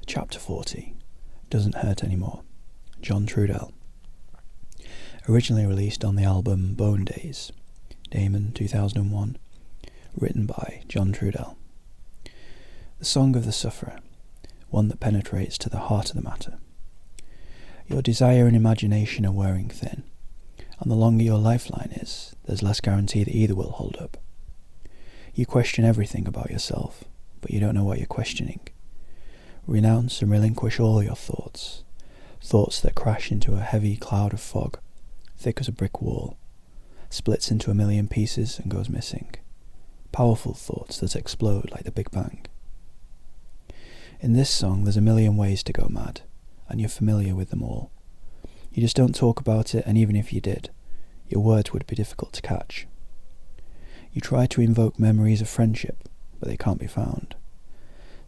Chapter 40. Doesn't Hurt Anymore. John Trudell. Originally released on the album Bone Days, Damon 2001. Written by John Trudell. The song of the sufferer, one that penetrates to the heart of the matter. Your desire and imagination are wearing thin, and the longer your lifeline is, there's less guarantee that either will hold up. You question everything about yourself, but you don't know what you're questioning. Renounce and relinquish all your thoughts that crash into a heavy cloud of fog, thick as a brick wall, splits into a million pieces and goes missing. Powerful thoughts that explode like the Big Bang. In this song there's a million ways to go mad, and you're familiar with them all. You just don't talk about it, and even if you did, your words would be difficult to catch. You try to invoke memories of friendship, but they can't be found.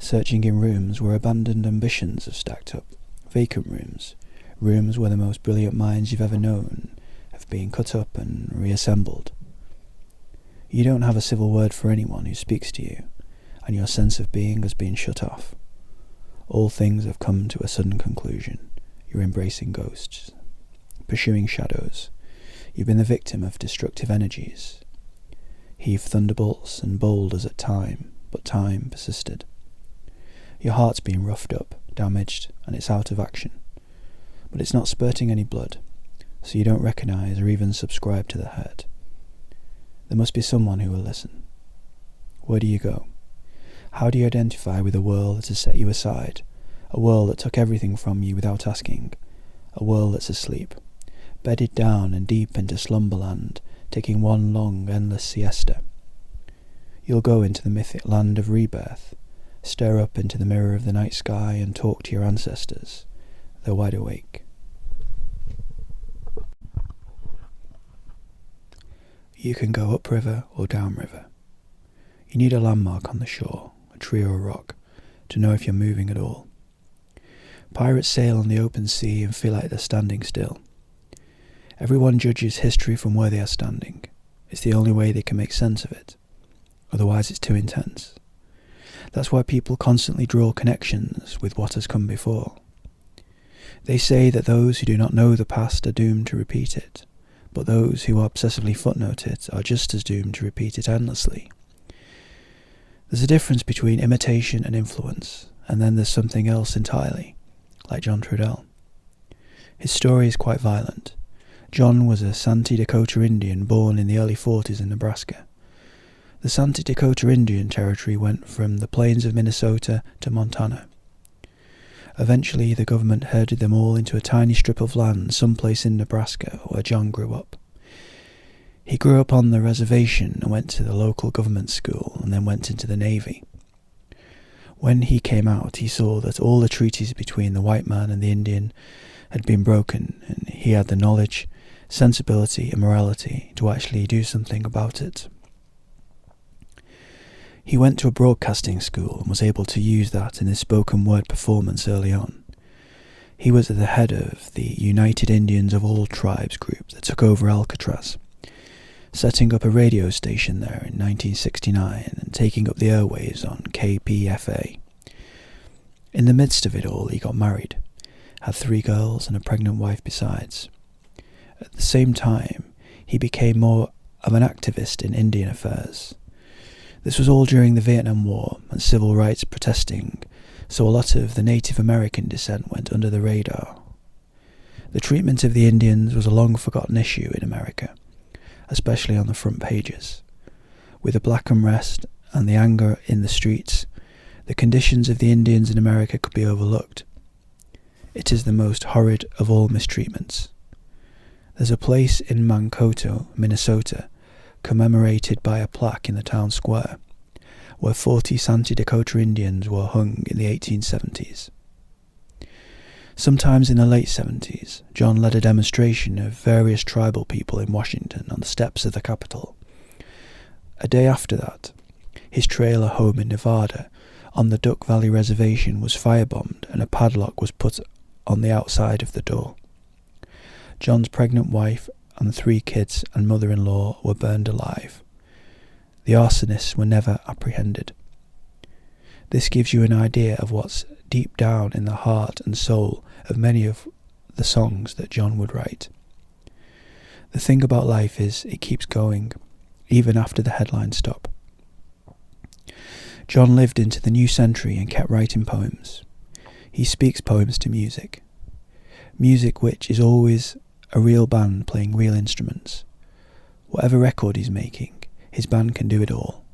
Searching in rooms where abandoned ambitions have stacked up, vacant rooms where the most brilliant minds you've ever known have been cut up and reassembled. You don't have a civil word for anyone who speaks to you, and your sense of being has been shut off. All things have come to a sudden conclusion. You're embracing ghosts, pursuing shadows. You've been the victim of destructive energies. Heave thunderbolts and boulders at time, but time persisted. Your heart's been roughed up, damaged, and it's out of action. But it's not spurting any blood, so you don't recognise or even subscribe to the hurt. There must be someone who will listen. Where do you go? How do you identify with a world that has set you aside? A world that took everything from you without asking? A world that's asleep, bedded down and deep into slumberland, taking one long, endless siesta. You'll go into the mythic land of rebirth, stare up into the mirror of the night sky and talk to your ancestors. They're wide awake. You can go upriver or downriver. You need a landmark on the shore, a tree or a rock, to know if you're moving at all. Pirates sail on the open sea and feel like they're standing still. Everyone judges history from where they are standing. It's the only way they can make sense of it. Otherwise it's too intense. That's why people constantly draw connections with what has come before. They say that those who do not know the past are doomed to repeat it, but those who obsessively footnote it are just as doomed to repeat it endlessly. There's a difference between imitation and influence, and then there's something else entirely, like John Trudell. His story is quite violent. John was a Santi Dakota Indian born in the early 40s in Nebraska. The Santi Dakota Indian Territory went from the plains of Minnesota to Montana. Eventually the government herded them all into a tiny strip of land someplace in Nebraska where John grew up. He grew up on the reservation and went to the local government school and then went into the Navy. When he came out, he saw that all the treaties between the white man and the Indian had been broken, and he had the knowledge, sensibility and morality to actually do something about it. He went to a broadcasting school and was able to use that in his spoken word performance early on. He was at the head of the United Indians of All Tribes group that took over Alcatraz, setting up a radio station there in 1969 and taking up the airwaves on KPFA. In the midst of it all, he got married, had 3 girls and a pregnant wife besides. At the same time, he became more of an activist in Indian affairs. This was all during the Vietnam War and civil rights protesting, so a lot of the Native American descent went under the radar. The treatment of the Indians was a long-forgotten issue in America, especially on the front pages. With the black unrest and the anger in the streets, the conditions of the Indians in America could be overlooked. It is the most horrid of all mistreatments. There's a place in Mankato, Minnesota, commemorated by a plaque in the town square, where 40 Santi Dakota Indians were hung in the 1870s. Sometimes in the late 70s, John led a demonstration of various tribal people in Washington on the steps of the Capitol. A day after that, his trailer home in Nevada on the Duck Valley Reservation was firebombed and a padlock was put on the outside of the door. John's pregnant wife and 3 kids and mother-in-law were burned alive. The arsonists were never apprehended. This gives you an idea of what's deep down in the heart and soul of many of the songs that John would write. The thing about life is it keeps going, even after the headlines stop. John lived into the new century and kept writing poems. He speaks poems to music. Music which is always a real band playing real instruments. Whatever record he's making, his band can do it all,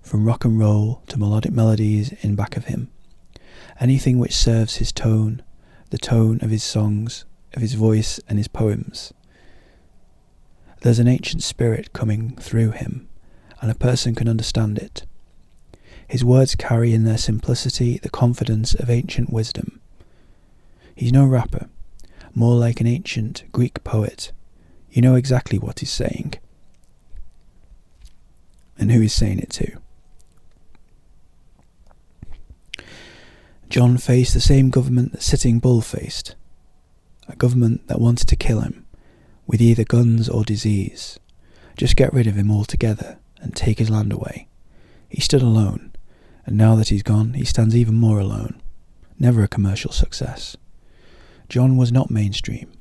from rock and roll to melodic melodies in back of him. Anything which serves his tone, the tone of his songs, of his voice and his poems. There's an ancient spirit coming through him, and a person can understand it. His words carry in their simplicity the confidence of ancient wisdom. He's no rapper, more like an ancient Greek poet. You know exactly what he's saying, and who he's saying it to. John faced the same government that Sitting Bull faced, a government that wanted to kill him, with either guns or disease. Just get rid of him altogether and take his land away. He stood alone, and now that he's gone, he stands even more alone. Never a commercial success. John was not mainstream.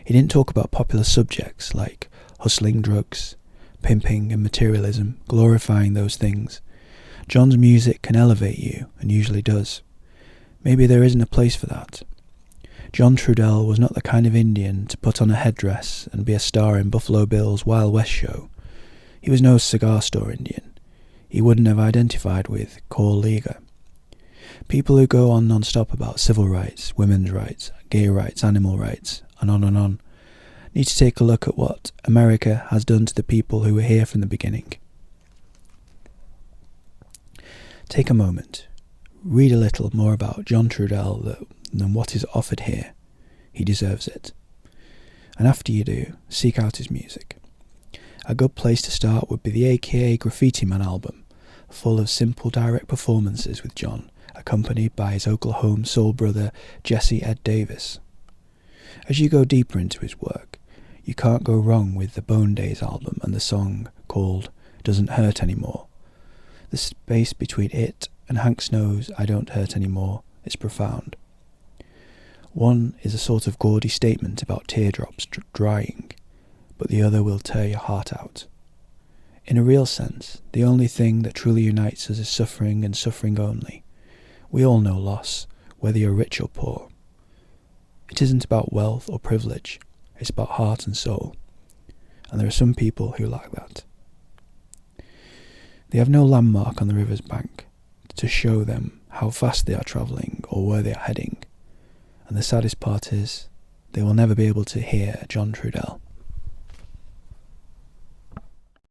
He didn't talk about popular subjects like hustling, drugs, pimping and materialism, glorifying those things. John's music can elevate you, and usually does. Maybe there isn't a place for that. John Trudell was not the kind of Indian to put on a headdress and be a star in Buffalo Bill's Wild West show. He was no cigar store Indian. He wouldn't have identified with Cole Leaguer. People who go on non-stop about civil rights, women's rights, gay rights, animal rights, and on, need to take a look at what America has done to the people who were here from the beginning. Take a moment. Read a little more about John Trudell than what is offered here. He deserves it. And after you do, seek out his music. A good place to start would be the AKA Graffiti Man album, full of simple direct performances with John, accompanied by his Oklahoma soul brother Jesse Ed Davis. As you go deeper into his work, you can't go wrong with the Bone Days album and the song called Doesn't Hurt Anymore. The space between it and Hank Snow's I Don't Hurt Anymore is profound. One is a sort of gaudy statement about teardrops drying, but the other will tear your heart out. In a real sense, the only thing that truly unites us is suffering and suffering only. We all know loss, whether you're rich or poor. It isn't about wealth or privilege, it's about heart and soul. And there are some people who lack that. They have no landmark on the river's bank to show them how fast they are travelling or where they are heading. And the saddest part is, they will never be able to hear John Trudell.